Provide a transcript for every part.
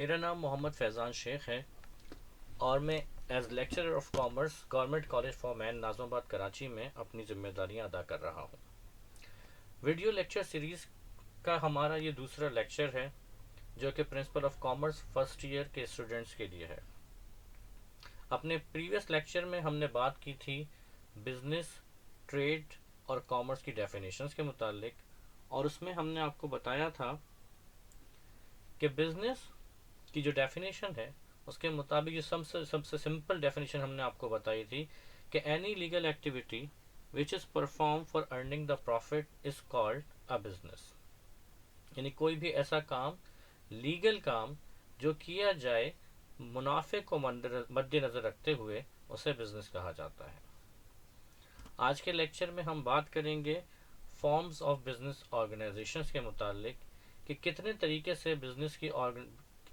میرا نام محمد فیضان شیخ ہے اور میں as lecturer of commerce government college for men Nazimabad Karachi میں اپنی ذمہ داریاں ادا کر رہا ہوں. ویڈیو لیکچر سیریز کا ہمارا یہ دوسرا لیکچر ہے جو کہ principle of commerce first year کے اسٹوڈنٹس کے لیے ہے. اپنے پریویس لیکچر میں ہم نے بات کی تھی بزنس، ٹریڈ اور کامرس کی ڈیفینیشنز کے متعلق، اور اس میں ہم نے آپ کو بتایا تھا کہ بزنس کی جو ڈیفینیشن ہے اس کے مطابق جو سب سے سمپل ڈیفینیشن ہم نے آپ کو بتائی تھی کہ any legal activity which is perform for earning the profit is called a business. یعنی کوئی بھی ایسا کام، لیگل کام جو کیا جائے منافع کو مد نظر رکھتے ہوئے، اسے بزنس کہا جاتا ہے. آج کے لیکچر میں ہم بات کریں گے فارمز آف بزنس آرگنائزیشنز کے متعلق کہ کتنے طریقے سے بزنس کی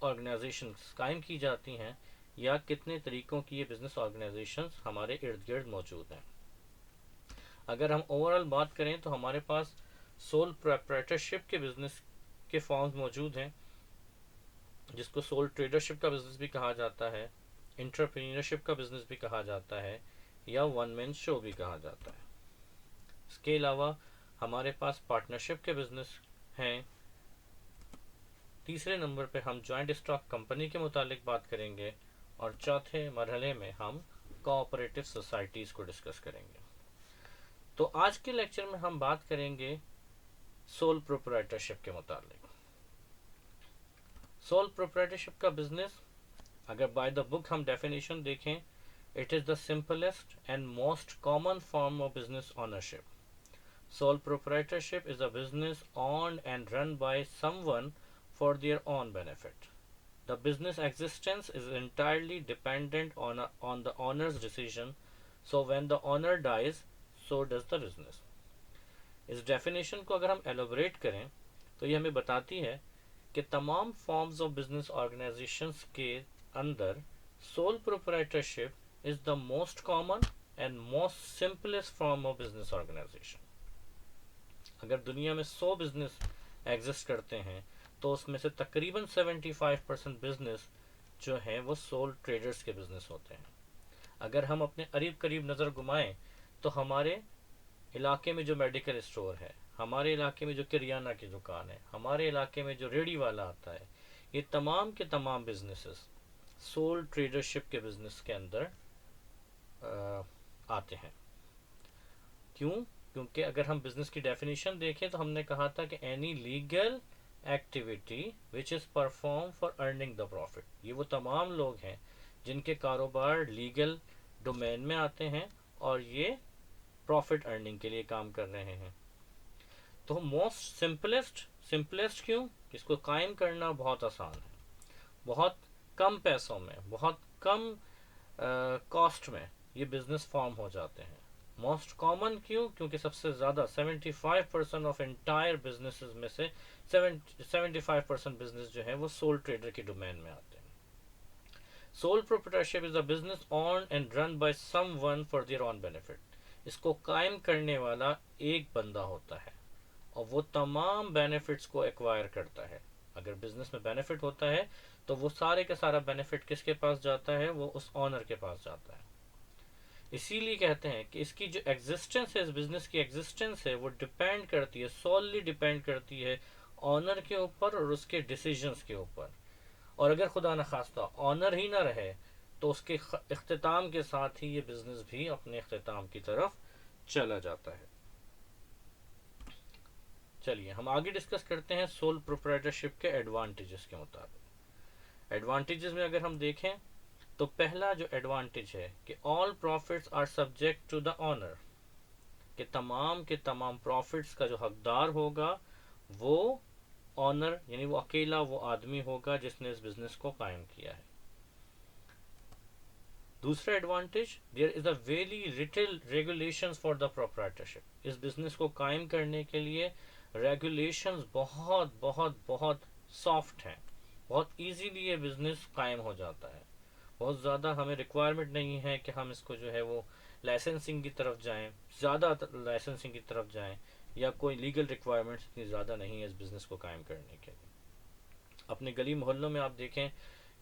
آرگنائزیشنز قائم کی جاتی ہیں یا کتنے طریقوں کی یہ بزنس آرگنائزیشنز ہمارے ارد گرد موجود ہیں. اگر ہم اوورال بات کریں تو ہمارے پاس سول پروپرائٹرشپ کے بزنس کے فارمز موجود ہیں، جس کو سول ٹریڈرشپ کا بزنس بھی کہا جاتا ہے، انٹرپرینورشپ کا بزنس بھی کہا جاتا ہے، یا ون مین شو بھی کہا جاتا ہے. اس کے علاوہ ہمارے پاس پارٹنرشپ کے بزنس ہیں. تیسرے نمبر پہ ہم جوائنٹ اسٹاک کمپنی کے متعلق بات کریں گے، اور چوتھے مرحلے میں ہم کوآپریٹو سوسائٹیز کو ڈسکس کریں گے. تو آج کے لیکچر میں ہم بات کریں گے سول پروپرائٹرشپ کے متعلق. سول پروپرائٹرشپ کا بزنس اگر بائی دا بک ہم ڈیفینیشن دیکھیں، it is the simplest and most common form of business ownership. Sole proprietorship is a business owned and run by someone for their own benefit. The business existence is entirely dependent on the owner's decision, so when the owner dies, so does the business. اس definition کو اگر ہم elaborate کریں تو یہ ہمیں بتاتی ہے کہ تمام فارمز آف بزنس آرگنائزیشنز کے اندر sole proprietorship is the most common and most simplest form of business organization. اگر دنیا میں 100 بزنس ایگزسٹ کرتے ہیں تو اس میں سے تقریباً 75% بزنس جو ہیں وہ سول ٹریڈرز کے بزنس ہوتے ہیں. اگر ہم اپنے قریب نظر گھمائیں تو ہمارے علاقے میں جو میڈیکل اسٹور ہے، ہمارے علاقے میں جو کریانہ کی دکان ہے، ہمارے علاقے میں جو ریڑھی والا آتا ہے، یہ تمام کے تمام بزنسز سول ٹریڈرشپ کے بزنس کے اندر آتے ہیں. کیونکہ اگر ہم بزنس کی ڈیفینیشن دیکھیں تو ہم نے کہا تھا کہ any legal activity which is perform for earning the profit. یہ وہ تمام لوگ ہیں جن کے کاروبار لیگل ڈومین میں آتے ہیں اور یہ پروفٹ ارننگ کے لیے کام کر رہے ہیں. تو موسٹ سمپلسٹ کیوں؟ اس کو قائم کرنا بہت آسان ہے. بہت کم پیسوں میں، بہت کم کاسٹ میں یہ بزنس فارم ہو جاتے ہیں. موسٹ کامن کیوں؟ کیونکہ سب سے زیادہ 75% آف انٹائر بزنسز میں سے 75% بزنس جو ہے وہ سول ٹریڈر کی ڈومین میں آتے ہیں. Sole proprietorship is a business owned and run by someone for their own benefit. اس کو قائم کرنے والا ایک بندہ ہوتا ہے اور وہ تمام بینیفٹس کو ایکوائر کرتا ہے. اگر بزنس میں بینیفٹ ہوتا ہے تو وہ سارے کا سارا بینیفٹ کس کے پاس جاتا ہے؟ وہ اس اونر کے پاس جاتا ہے. اسی لیے کہتے ہیں کہ اس کی جو ایگزسٹنس ہے، اس بزنس کی ایگزسٹنس ہے، وہ ڈیپینڈ کرتی ہے، سوللی ڈیپینڈ کرتی ہے آنر کے اوپر اور اس کے ڈیسیجنس کے اوپر. اور اگر خدا نخواستہ آنر ہی نہ رہے تو اس کے اختتام کے ساتھ ہی یہ بزنس بھی اپنے اختتام کی طرف چلا جاتا ہے. چلیے ہم آگے ڈسکس کرتے ہیں سول پروپرائٹرشپ کے ایڈوانٹیجز کے مطابق. ایڈوانٹیجز میں اگر ہم دیکھیں تو پہلا جو ایڈوانٹیج ہے کہ all profits are subject to the owner, کہ تمام کے تمام پروفٹس کا جو حقدار ہوگا وہ آنر، یعنی وہ اکیلا وہ آدمی ہوگا جس نے اس بزنس کو قائم کیا ہے. دوسرا advantage, there is a very little regulations for the proprietorship. اس بزنس کو قائم کرنے کے لیے ریگولیشنز بہت بہت بہت سافٹ ہیں. بہت ایزیلی یہ بزنس قائم ہو جاتا ہے. بہت زیادہ ہمیں ریکوائرمنٹ نہیں ہے کہ ہم اس کو جو ہے وہ لائسنسنگ کی طرف جائیں، زیادہ لائسنسنگ کی طرف جائیں، یا کوئی لیگل ریکوائرمنٹس اتنی زیادہ نہیں ہے اس بزنس کو قائم کرنے کے لیے. اپنے گلی محلوں میں آپ دیکھیں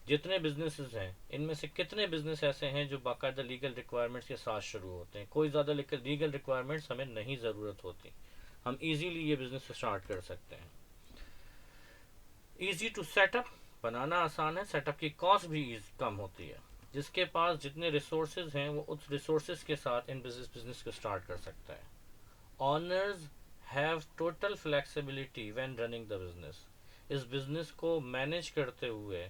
جتنے بزنسز ہیں ان میں سے کتنے بزنس ایسے ہیں جو باقاعدہ لیگل ریکوائرمنٹس کے ساتھ شروع ہوتے ہیں. کوئی زیادہ لیگل ریکوائرمنٹس ہمیں نہیں ضرورت ہوتی, ہم ایزیلی یہ بزنس اسٹارٹ کر سکتے ہیں. ایزی ٹو سیٹ اپ, بنانا آسان ہے, سیٹ اپ کی کاسٹ بھی کم ہوتی ہے. جس کے پاس جتنے ریسورسز ہیں وہ اس ریسورسز کے ساتھ ان بزنس کو اسٹارٹ کر سکتا ہے. Owners have total flexibility when running the business. اس بزنس کو مینیج کرتے ہوئے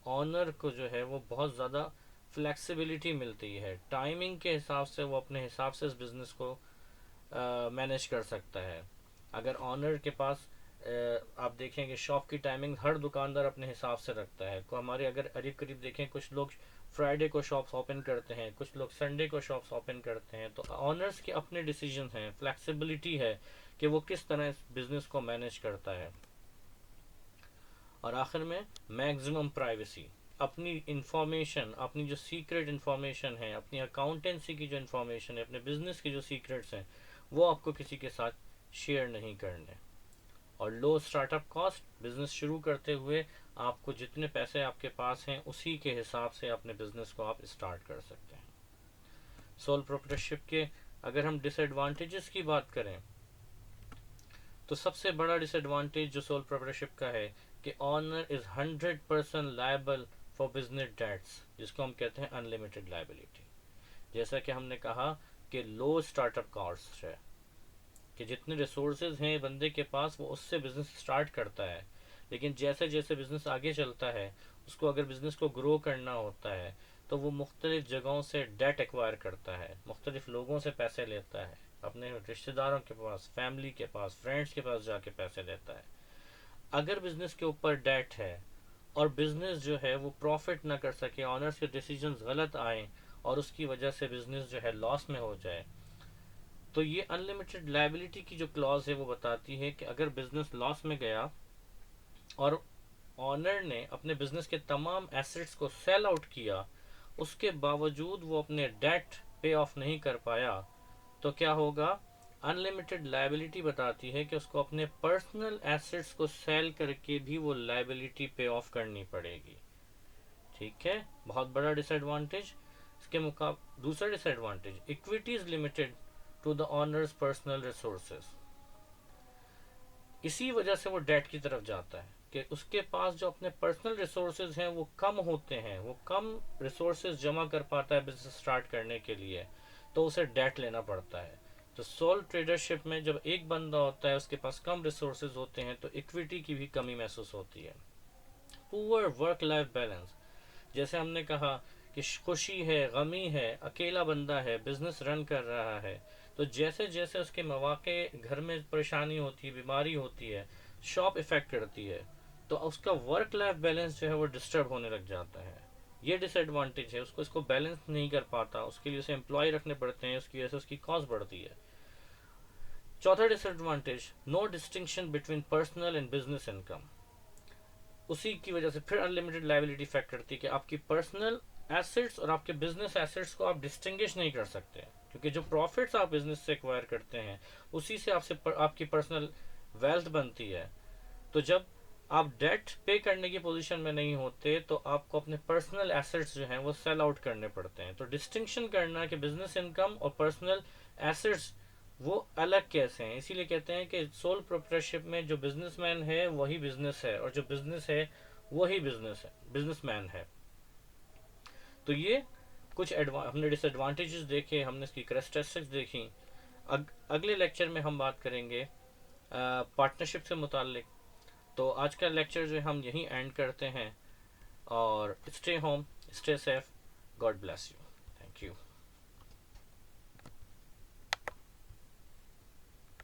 آنر کو جو ہے وہ بہت زیادہ فلیکسیبلٹی ملتی ہے. ٹائمنگ کے حساب سے وہ اپنے حساب سے اس بزنس کو مینیج کر سکتا ہے. اگر آنر کے پاس آپ دیکھیں کہ شاپ کی ٹائمنگ ہر دکاندار اپنے حساب سے رکھتا ہے. ہمارے اگر قریب قریب دیکھیں کچھ لوگ فرائیڈے کو شاپس اوپن کرتے ہیں, کچھ لوگ سنڈے کو شاپس اوپن کرتے ہیں. تو آنرز کے اپنے ڈیسیجن ہیں, فلیکسیبلٹی ہے کہ وہ کس طرح اس بزنس کو مینیج کرتا ہے. اور آخر میں میگزیمم پرائیویسی, اپنی انفارمیشن, اپنی جو سیکرٹ انفارمیشن ہے, اپنی اکاؤنٹنسی کی جو انفارمیشن ہے, اپنے بزنس کی جو سیکرٹس ہیں وہ آپ کو کسی کے ساتھ شیئر نہیں کرنے. اور لو اسٹارٹ اپ کاسٹ, بزنس شروع کرتے ہوئے آپ کو جتنے پیسے آپ کے پاس ہیں اسی کے حساب سے اپنے بزنس کو آپ اسٹارٹ کر سکتے ہیں. سول پروپریٹرشپ کے اگر ہم ڈس ایڈوانٹیجز کی بات کریں تو سب سے بڑا ڈس ایڈوانٹیج جو سول پروپریٹرشپ کا ہے کہ owner is 100% liable for business debts, جس کو ہم کہتے ہیں انلمیٹڈ لائبلٹی. جیسا کہ ہم نے کہا کہ لو اسٹارٹ اپ کاسٹ ہے, کہ جتنے ریسورسز ہیں بندے کے پاس وہ اس سے بزنس اسٹارٹ کرتا ہے. لیکن جیسے جیسے بزنس آگے چلتا ہے اس کو اگر بزنس کو گرو کرنا ہوتا ہے تو وہ مختلف جگہوں سے ڈیٹ ایکوائر کرتا ہے, مختلف لوگوں سے پیسے لیتا ہے, اپنے رشتہ داروں کے پاس, فیملی کے پاس, فرینڈس کے پاس جا کے پیسے لیتا ہے. اگر بزنس کے اوپر ڈیٹ ہے اور بزنس جو ہے وہ پروفٹ نہ کر سکے, آنرز کے ڈیسیجنز غلط آئیں اور اس کی وجہ سے بزنس جو ہے لاس میں ہو جائے, تو یہ انلمیٹڈ لائبلٹی کی جو کلاز ہے وہ بتاتی ہے کہ اگر بزنس لاس میں گیا اور آنر نے اپنے بزنس کے تمام ایسٹس کو سیل آؤٹ کیا, اس کے باوجود وہ اپنے ڈیٹ پے آف نہیں کر پایا, تو کیا ہوگا؟ انلمیٹڈ لائبلٹی بتاتی ہے کہ اس کو اپنے پرسنل ایسٹس کو سیل کر کے بھی وہ لائبلٹی پے آف کرنی پڑے گی. ٹھیک ہے, بہت بڑا ڈس ایڈوانٹیج. اس کے مقابلے دوسرا disadvantage, equity is limited to the owner's personal resources. اسی وجہ سے وہ ڈیٹ کی طرف جاتا ہے کہ اس کے پاس جو اپنے پرسنل ریسورسز ہیں وہ کم ہوتے ہیں, وہ کم ریسورسز جمع کر پاتا ہے بزنس اسٹارٹ کرنے کے لیے, تو اسے ڈیٹ لینا پڑتا ہے. تو سول ٹریڈرشپ میں جب ایک بندہ ہوتا ہے اس کے پاس کم ریسورسز ہوتے ہیں تو اکویٹی کی بھی کمی محسوس ہوتی ہے. پور ورک لائف بیلنس, جیسے ہم نے کہا کہ خوشی ہے, غمی ہے, اکیلا بندہ ہے, بزنس رن کر رہا ہے, تو جیسے جیسے اس کے مواقع, گھر میں پریشانی ہوتی ہے, بیماری ہوتی ہے, شاپ افیکٹ کرتی ہے, تو اس کا ورک لائف بیلنس جو ہے وہ ڈسٹرب ہونے لگ جاتا ہے. یہ ڈس ایڈوانٹیج ہے, اس کو بیلنس نہیں کر پاتا, اس کے لیے اسے امپلائی رکھنے پڑتے ہیں, اس کی وجہ سے اس کی کاسٹ بڑھتی ہے. چوتھا disadvantage, no distinction between personal and business income. اسی کی وجہ سے پھر انلمیٹڈ لائبلٹی افیکٹ کرتی ہے کہ آپ کی پرسنل ایسٹس اور آپ کے بزنس ایسٹس کو آپ ڈسٹنگش نہیں کر سکتے, کیونکہ جو پروفٹس آپ بزنس سے ایکوائر کرتے ہیں اسی سے آپ کی پرسنل ویلتھ بنتی ہے. تو جب آپ ڈیٹ پے کرنے کی پوزیشن میں نہیں ہوتے تو آپ کو اپنے پرسنل ایسٹس جو ہیں وہ سیل آؤٹ کرنے پڑتے ہیں. تو ڈسٹنکشن کرنا کہ بزنس انکم اور پرسنل ایسٹس وہ الگ کیسے ہیں, اسی لیے کہتے ہیں کہ سول پروپریٹرشپ میں جو بزنس مین ہے وہی بزنس ہے, اور جو بزنس ہے وہی بزنس مین ہے. تو یہ کچھ ہم نے ڈس ایڈوانٹیجز دیکھے, ہم نے اس کی کریکٹرسٹکس دیکھی. اگلے لیکچر میں ہم بات کریں گے پارٹنرشپ سے متعلق. تو آج کا لیکچر جو ہم یہیں اینڈ کرتے ہیں, اور stay home, stay safe, God bless you, thank you.